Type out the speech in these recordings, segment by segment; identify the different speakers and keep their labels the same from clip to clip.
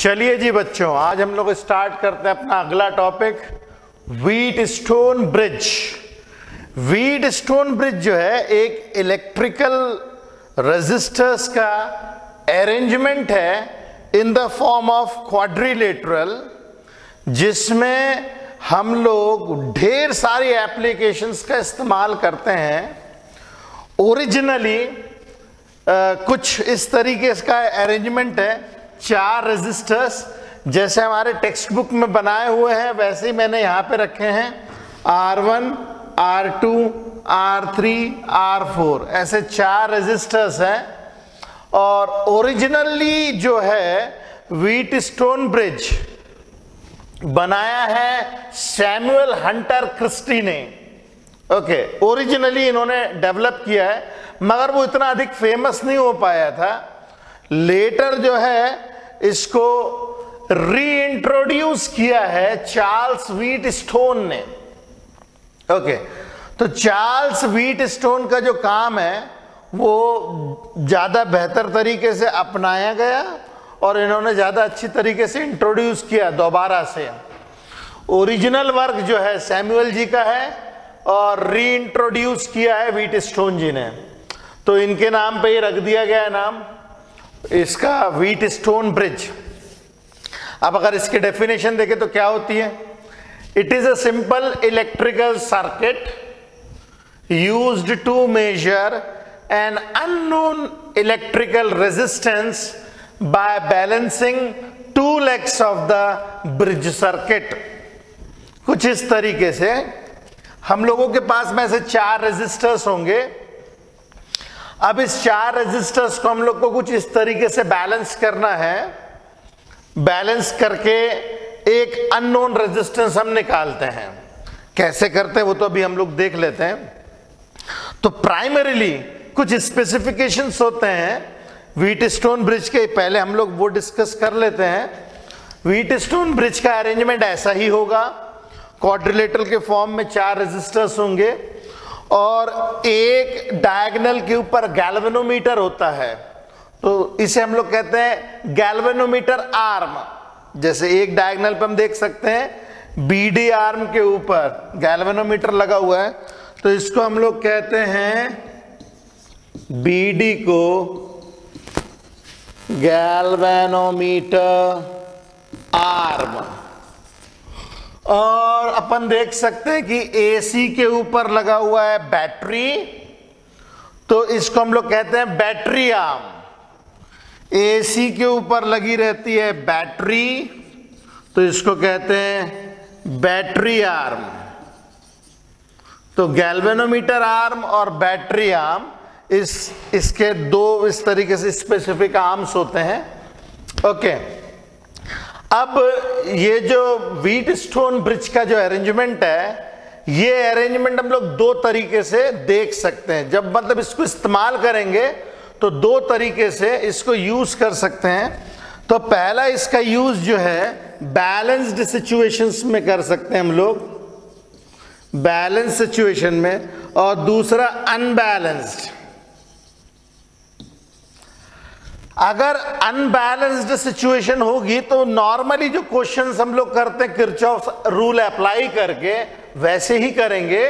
Speaker 1: चलिए जी बच्चों, आज हम लोग स्टार्ट करते हैं अपना अगला topic, Wheatstone bridge. Wheatstone bridge जो है एक इलेक्ट्रिकल रेजिस्टर्स का अरेंजमेंट है in the form of quadrilateral, जिसमें हम लोग ढेर सारी एप्लीकेशंस का इस्तेमाल करते हैं। ओरिजिनली कुछ इस तरीके का अरेंजमेंट है, 4 रेजिस्टर्स जैसे हमारे टेक्स्ट बुक में बनाए हुए हैं वैसे ही मैंने यहाँ पे रखे हैं, R1, R2, R3, R4, ऐसे 4 रेजिस्टर्स हैं। और ओरिजिनली जो है व्हीटस्टोन ब्रिज बनाया है सैमुअल हंटर क्रिस्टी ने। ओके, ओरिजिनली इन्होंने डेवलप किया है, मगर वो इतना अधिक फेमस नहीं हो पाया था। लेटर जो है इसको रीइंट्रोड्यूस किया है चार्ल्स व्हीटस्टोन ने। ओके, तो चार्ल्स व्हीटस्टोन का जो काम है वो ज्यादा बेहतर तरीके से अपनाया गया और इन्होंने ज्यादा अच्छी तरीके से इंट्रोड्यूस किया दोबारा से। ओरिजिनल वर्क जो है सैमुअल जी का है और रीइंट्रोड्यूस किया है व्हीटस्टोन जी ने, तो इनके नाम पे ही रख दिया गया है नाम इसका, व्हीटस्टोन ब्रिज। अब अगर इसकी डेफिनेशन देखें तो क्या होती है? It is a simple electrical circuit used to measure an unknown electrical resistance by balancing 2 legs of the bridge circuit. कुछ इस तरीके से हम लोगों के पास में ऐसे 4 रेजिस्टर्स होंगे। अब इस 4 रेजिस्टर्स को हम लोग को कुछ इस तरीके से बैलेंस करना है। बैलेंस करके एक अननोन रेजिस्टेंस हम निकालते हैं। कैसे करते हैं वो तो अभी हम लोग देख लेते हैं। तो प्राइमरीली कुछ स्पेसिफिकेशंस होते हैं व्हीटस्टोन ब्रिज के, पहले हम लोग वो डिस्कस कर लेते हैं। व्हीटस्टोन ब्रिज का अरेंजमेंट ऐसा ही होगा, क्वाड्रिलेटरल के फॉर्म में 4 रेजिस्टर्स होंगे और एक डायगोनल के ऊपर गैल्वेनोमीटर होता है, तो इसे हम लोग कहते हैं गैल्वेनोमीटर आर्म। जैसे एक डायगोनल पे हम देख सकते हैं बीडी आर्म के ऊपर गैल्वेनोमीटर लगा हुआ है, तो इसको हम लोग कहते हैं बीडी को गैल्वेनोमीटर आर्म। और अपन देख सकते हैं कि एसी के ऊपर लगा हुआ है बैटरी, तो इसको हम लोग कहते हैं बैटरी आर्म। एसी के ऊपर लगी रहती है बैटरी, तो इसको कहते हैं बैटरी आर्म। तो गैल्वेनोमीटर आर्म और बैटरी आर्म इसके 2 इस तरीके से स्पेसिफिक आर्म्स होते हैं। ओके, अब ये जो व्हीटस्टोन ब्रिज का जो अरेंजमेंट है, ये अरेंजमेंट हम लोग 2 तरीके से देख सकते हैं। जब मतलब इसको इस्तेमाल करेंगे तो 2 तरीके से इसको यूज कर सकते हैं। तो पहला इसका यूज जो है बैलेंस्ड सिचुएशंस में कर सकते हैं हम लोग, बैलेंस सिचुएशन में, और दूसरा अनबैलेंस्ड। अगर अनबैलेंस्ड सिचुएशन होगी तो नॉर्मली जो क्वेश्चंस हम लोग करते हैं किरचॉफ रूल अप्लाई करके वैसे ही करेंगे,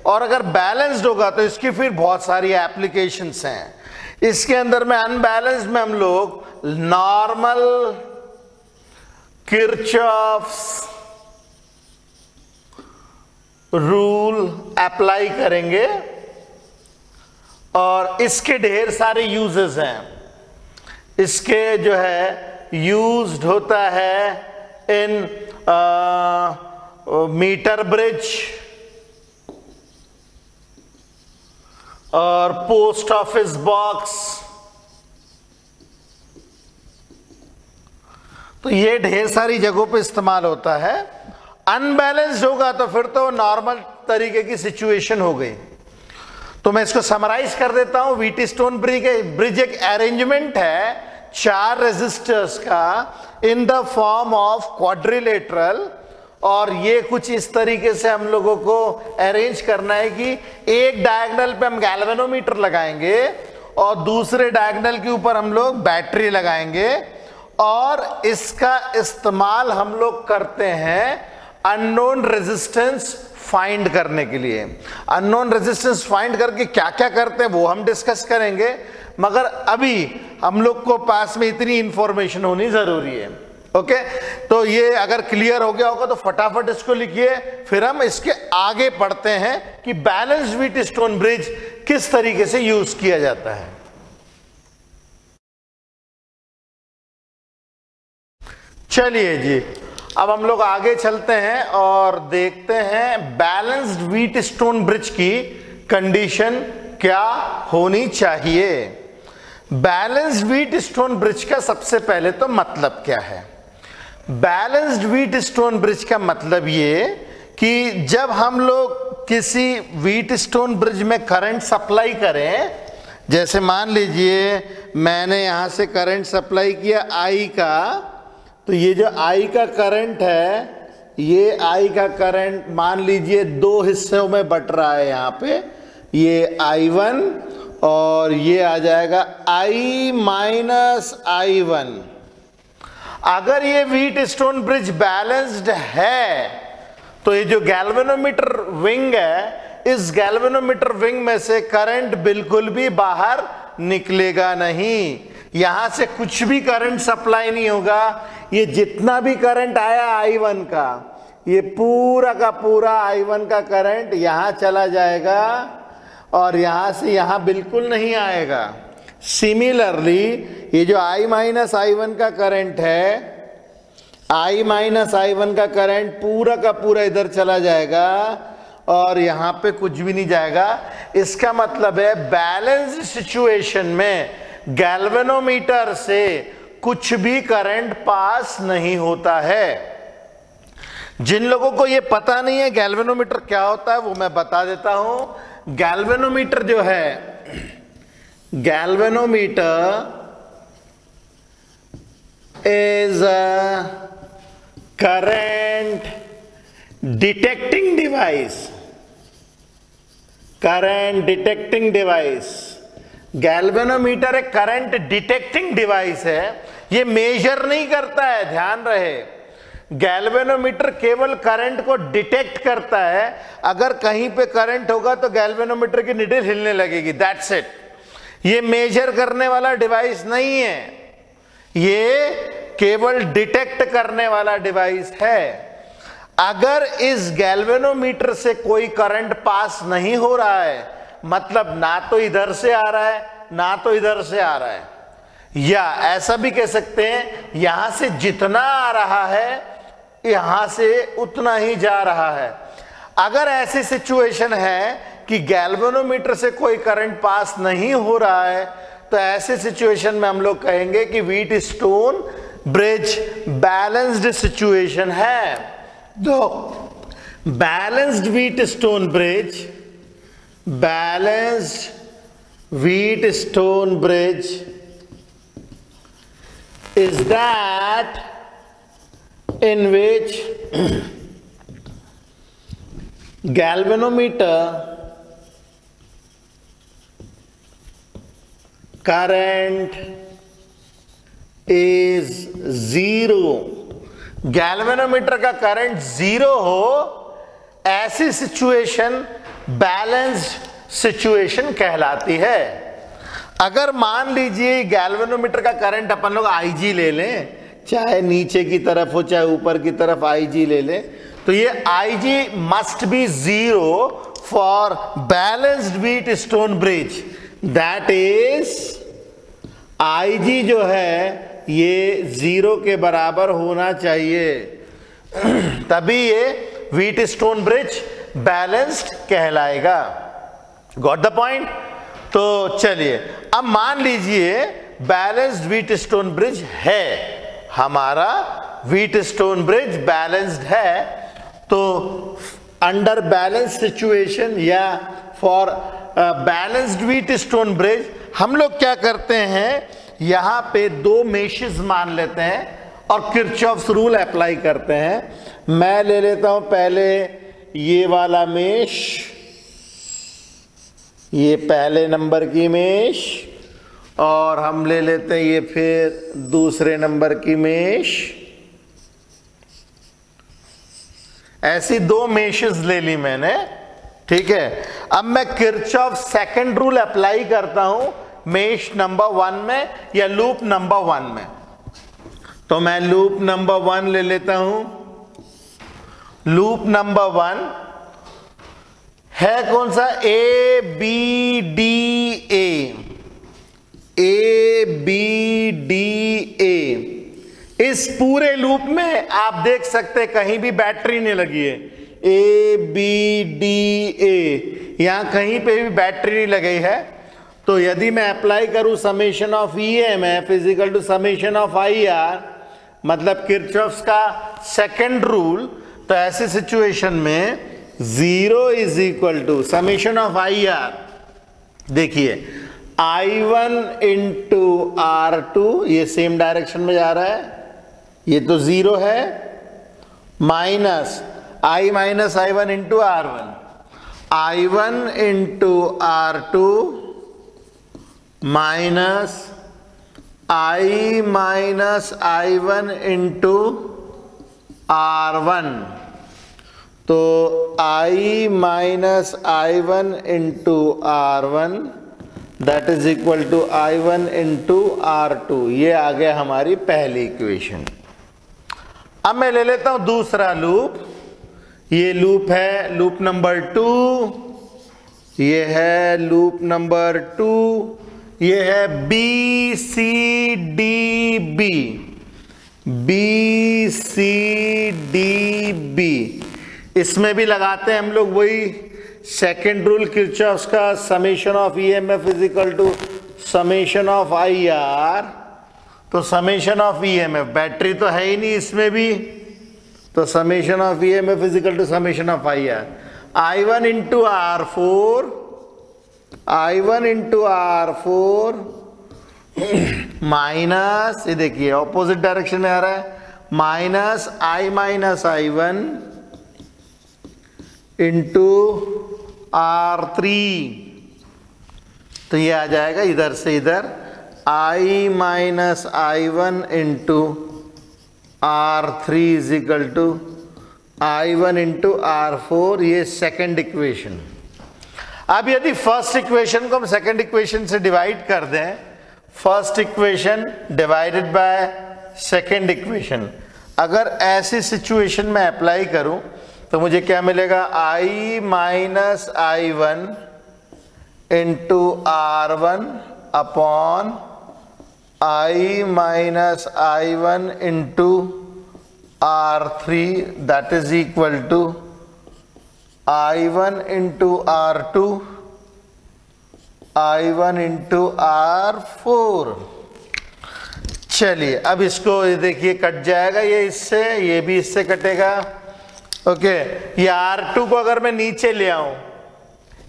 Speaker 1: और अगर बैलेंस्ड होगा तो इसकी फिर बहुत सारी एप्लीकेशंस हैं। इसके अंदर में अनबैलेंस्ड में हम लोग नॉर्मल किरचॉफ रूल अप्लाई करेंगे, और इसके ढेर सारे यूजेस हैं। इसके जो है यूज्ड होता है इन मीटर ब्रिज और पोस्ट ऑफिस बॉक्स। तो ये ढेर सारी जगहों पे इस्तेमाल होता है। अनबैलेंस्ड होगा तो फिर तो नॉर्मल तरीके की सिचुएशन हो गई। तो मैं इसको समराइज कर देता हूं। व्हीटस्टोन ब्रिज एक अरेंजमेंट है 4 रेजिस्टर्स का in the form of quadrilateral, और ये कुछ इस तरीके से हम लोगों को अरेंज करना है कि एक डायगोनल पे हम गैल्वेनोमीटर लगाएंगे और दूसरे डायगोनल के ऊपर हम लोग बैटरी लगाएंगे, और इसका इस्तेमाल हम लोग करते हैं अननोन रेजिस्टेंस फाइंड करने के लिए। अननोन रेजिस्टेंस फाइंड करके क्या क्या करते हैं वो हम डिस्कस करेंगे, मगर अभी हम लोग को पास में इतनी इंफॉर्मेशन होनी जरूरी है। ओके, तो ये अगर क्लियर हो गया होगा तो फटाफट इसको लिखिए, फिर हम इसके आगे पढ़ते हैं कि बैलेंस्ड व्हीटस्टोन ब्रिज किस तरीके से यूज किया जाता है। चलिए जी, अब हम लोग आगे चलते हैं और देखते हैं बैलेंस्ड व्हीटस्टोन ब्रिज की कंडीशन क्या होनी चाहिए। बैलेंस्ड व्हीटस्टोन ब्रिज का सबसे पहले तो मतलब क्या है। बैलेंस्ड व्हीटस्टोन ब्रिज का मतलब ये कि जब हम लोग किसी व्हीटस्टोन ब्रिज में करंट सप्लाई करें, जैसे मान लीजिए मैंने यहां से करंट सप्लाई किया I का, तो ये जो I का करंट है, ये I का करंट मान लीजिए दो हिस्सों में बट रहा है। यहाँ पे ये I1 और ये आ जाएगा I माइनस I1। अगर ये व्हीटस्टोन ब्रिज बैलेंस्ड है तो ये जो गैल्वेनोमीटर विंग है, इस गैल्वेनोमीटर विंग में से करंट बिल्कुल भी बाहर निकलेगा नहीं। यहां से कुछ भी करंट सप्लाई नहीं होगा। ये जितना भी करंट आया I1 का, ये पूरा का पूरा I1 का करंट यहां चला जाएगा और यहां से यहां बिल्कुल नहीं आएगा। सिमिलरली ये जो I माइनस I1 का करंट है, I माइनस I1 का करंट पूरा का पूरा इधर चला जाएगा और यहां पे कुछ भी नहीं जाएगा। इसका मतलब है बैलेंस्ड सिचुएशन में गैल्वेनोमीटर से कुछ भी करंट पास नहीं होता है। जिन लोगों को ये पता नहीं है गैल्वेनोमीटर क्या होता है वो मैं बता देता हूं। गैल्वेनोमीटर जो है, galvanometer is a current detecting device. Current detecting device. Galvanometer एक करंट डिटेक्टिंग डिवाइस है। ये मेजर नहीं करता है, ध्यान रहे। गैल्वेनोमीटर केवल करंट को डिटेक्ट करता है। अगर कहीं पे करंट होगा तो गैल्वेनोमीटर की निडल हिलने लगेगी, दैट्स इट। ये मेजर करने वाला डिवाइस नहीं है, ये केवल डिटेक्ट करने वाला डिवाइस है। अगर इस गैल्वेनोमीटर से कोई करंट पास नहीं हो रहा है, मतलब ना तो इधर से आ रहा है ना तो इधर से आ रहा है, या ऐसा भी कह सकते हैं यहां से जितना आ रहा है यहां से उतना ही जा रहा है। अगर ऐसी सिचुएशन है कि गैल्वेनोमीटर से कोई करंट पास नहीं हो रहा है, तो ऐसे सिचुएशन में हम लोग कहेंगे कि व्हीटस्टोन ब्रिज बैलेंस्ड सिचुएशन है। तो balanced Wheatstone bridge, balanced Wheatstone bridge is that in which galvanometer current is zero। Galvanometer का करंट जीरो हो, ऐसी सिचुएशन बैलेंस्ड सिचुएशन कहलाती है। अगर मान लीजिए गैल्वेनोमीटर का करंट अपन लोग IG ले लें, चाहे नीचे की तरफ हो चाहे ऊपर की तरफ IG ले लें, तो ये IG must be zero for balanced Wheatstone bridge. That is IG जो है ये जीरो के बराबर होना चाहिए, तभी ये व्हीटस्टोन ब्रिज बैलेंस्ड कहलाएगा। Got the point. तो चलिए अब मान लीजिए बैलेंस्ड व्हीटस्टोन ब्रिज है, हमारा व्हीटस्टोन ब्रिज बैलेंस्ड है, तो अंडर बैलेंस सिचुएशन या फॉर बैलेंस्ड व्हीटस्टोन ब्रिज हम लोग क्या करते हैं, यहां पे दो मेशेस मान लेते हैं और किरचॉफ्स रूल अप्लाई करते हैं। मैं ले लेता हूं पहले ये वाला मेश, ये पहले नंबर की मेश, और हम ले लेते हैं ये फिर दूसरे नंबर की मेश। ऐसी दो मेशेस ले ली मैंने, ठीक है। अब मैं किरचॉफ सेकंड रूल अप्लाई करता हूं मेश नंबर 1 में या लूप नंबर 1 में। तो मैं लूप नंबर 1 ले लेता हूं। लूप नंबर 1 है कौन सा? A B D A, A B D A. इस पूरे लूप में आप देख सकते कहीं भी बैटरी नहीं लगी है। ए बी डी ए, यहां कहीं पे भी बैटरी नहीं लगी है। तो यदि मैं अप्लाई करूं summation of E M F is equal to summation of I R, मतलब किरचॉफ्स का सेकंड रूल, तो ऐसी सिचुएशन में 0 is equal to summation of I R. देखिए I1 इंटू R2, ये सेम डायरेक्शन में जा रहा है, ये तो 0 है, minus I-1 into R1, I1 into R2 minus I-1 into R1। तो I-1 into R1 that is equal to I1 into R2। ये आ गया हमारी पहली इक्वेशन। अब मैं ले लेता हूं दूसरा लूप। ये लूप है लूप नंबर 2, ये है लूप नंबर 2, ये है B C D B, B C D B. इसमें भी लगाते हैं हम लोग वही सेकेंड रूल किरचॉफ्स का, summation of E M F is equal to summation of I R. तो summation of E M F, battery तो है ही नहीं इसमें भी, तो summation of E M F is equal to summation of I R. I1 into R4, I1 into R4 minus, ये देखिए ऑपोजिट डायरेक्शन में आ रहा है, माइनस I-1 इंटू R3। तो ये आ जाएगा इधर से इधर I-1 into R3 is equal to I1 into R4। ये सेकेंड इक्वेशन। अब यदि फर्स्ट इक्वेशन को हम सेकेंड इक्वेशन से डिवाइड कर दें, first equation divided by second equation, अगर ऐसी सिचुएशन में अप्लाई करूं तो मुझे क्या मिलेगा? I-1 into R1 upon I-1 into R3 that is equal to I1 into R2, I1 into R4। चलिए अब इसको देखिए कट जाएगा, ये इससे, ये भी इससे कटेगा। ओके, ये R2 को अगर मैं नीचे ले आऊं,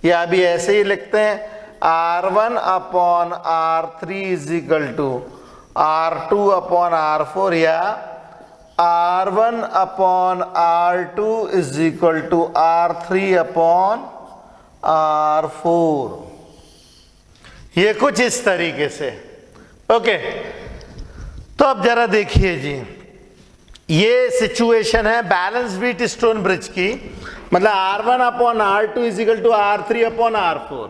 Speaker 1: या अभी ऐसे ही लिखते हैं R1 upon R3 is equal to R2 upon R4, या R1 upon R2 is equal to R3 upon R4। ये कुछ इस तरीके से। ओके, तो अब जरा देखिए जी, ये सिचुएशन है बैलेंस बीट स्टोन ब्रिज की, मतलब R1 upon R2 is equal to R3 upon R4।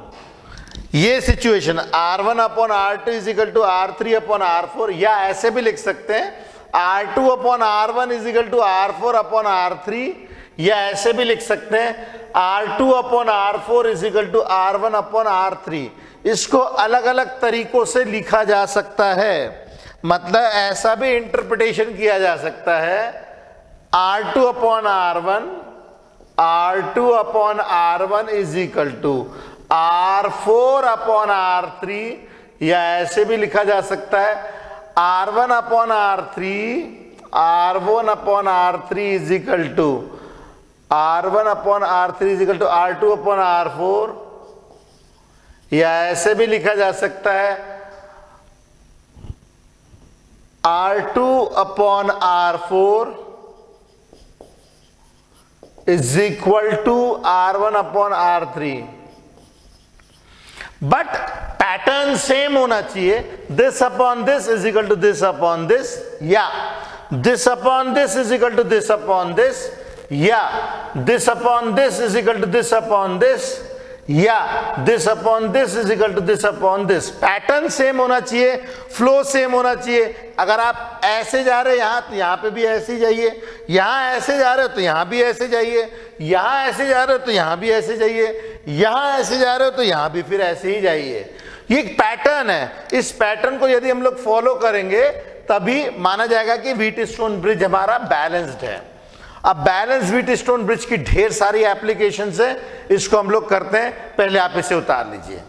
Speaker 1: ये situation R1 upon R2 is equal to R3 upon R4, या ऐसे भी लिख सकते हैं R2 upon R1 is equal to R4 upon R3, या ऐसे भी लिख सकते हैं R2 upon R4 is equal to R1 upon R3। इसको अलग अलग तरीकों से लिखा जा सकता है, मतलब ऐसा भी इंटरप्रिटेशन किया जा सकता है R2 upon R1, R2 upon R1 is equal to R4 upon R3, या ऐसे भी लिखा जा सकता है R1 upon R3, R1 upon R3 is equal to R1 upon R3 is equal to R2 upon R4, या ऐसे भी लिखा जा सकता है R2 upon R4 is equal to R1 upon R3। But pattern same होना चाहिए, this upon this is equal to this upon this, या this upon this is equal to this upon this, या this upon this is equal to this upon this, या this upon this is equal to this upon this. Pattern same होना चाहिए, flow same होना चाहिए। अगर आप ऐसे जा रहे यहां तो यहां पे भी ऐसे ही जाइए, यहां ऐसे जा रहे हो तो यहां भी ऐसे जाइए, यहां ऐसे जा रहे हो तो यहां भी ऐसे जाइए, यहां ऐसे जा रहे हो तो यहां भी फिर ऐसे ही जाइए। ये एक पैटर्न है, इस पैटर्न को यदि हम लोग फॉलो करेंगे तभी माना जाएगा कि व्हीटस्टोन ब्रिज हमारा बैलेंस्ड है। अब बैलेंस व्हीटस्टोन ब्रिज की ढेर सारी एप्लीकेशंस है, इसको हम लोग करते हैं। पहले आप इसे उतार लीजिए।